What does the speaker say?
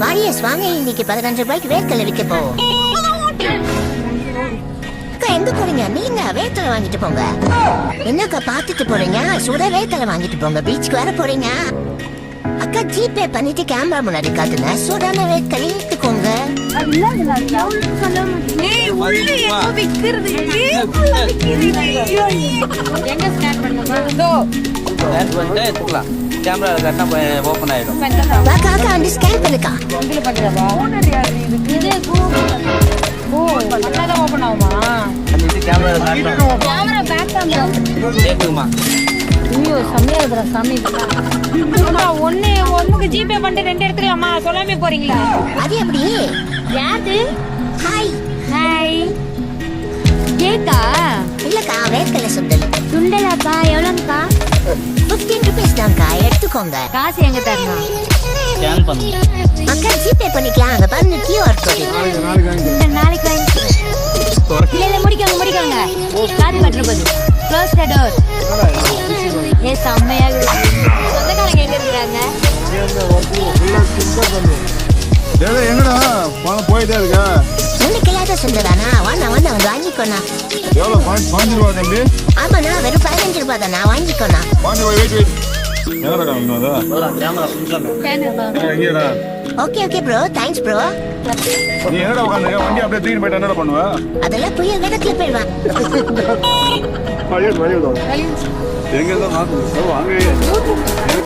Warriors வாங்க, இன்னைக்கு 15 ரூபாய்க்கு வேர்க்கடலை விற்க போவோம். அக்கா எங்க போறீங்க? நீங்க வேர்க்கடலை வாங்கிட்டு போங்க. என்னக்கா பாத்துட்டு போறீங்க? சுட வேர்க்கடலை வாங்கிட்டு போங்க. பீச்சுக்கு வர போறீங்க. அக்கா ஜிபே பண்ணிட்டு கேமரா முன்னாடி காட்டுங்க. சுடான வேர்க்கடலை எடுத்துக்கோங்க. கேமரா கரெக்டா ஓபன் ஆயிடும். அக்கா அக்கா அந்த ஸ்கேன் பண்ணுக்கா. ஓபன் ஆகுமா? கேமரா கேக்குமா? ஐயோ செம்மையா இருக்குடா சாமி. ஒண்ணுக்கு ஜிபே பண்ணிட்டு 2 எடுத்துக்கலாமா? சொல்லாமே போறீங்களா? அது எப்படி? யாரு? Hi hi. கேக்கா? இல்லக்கா வேர்க்கடலை சுண்டல். சுண்டலாப்பா? எவ்வளோங்கக்கா? 15 ரூபீஸ் தான்க்கா, எடுத்துக்கோங்க. காசு எங்க தரணும்? ஸ்கேன் பண்ணு. அக்கா ஜிபே பண்ணிக்கலாம். அங்க பாருங்க கியூஆர் கோடு. நாளைக்கு இல்ல முடிக்காங்க. காசு கட்டுற போது க்ளோஸ் த டோர். ஏ செம்மையா சொந்தக்காரங்க எங்க இருக்கிறாங்க? எங்கடா பணம் போயிட்டே இருக்கா? உனக்கு சுண்டதானா? வாண்ணா வந்து வாங்கிக்கோண்ணா. எவ்வளோ 5 ரூபா தம்பி? ஆமாண்ணா வெறும் 15 ரூபாய் தானா, வாங்கிக்கோண்ணா. 5 ரூபாய் வெயிட் எங்கடா இன்னும் கேமரா ஃபுல்லா எங்கடா? Okay okay bro, thanks bro. நீ எங்கடா உட்காந்துருக்க? வண்டி அப்படியே தூக்கிட்டு போயிட்டு என்னடா பண்ணுவ? அதெல்லாம் புயல் வேகத்துல போயிடுவான். எங்க இருந்தா வாங்க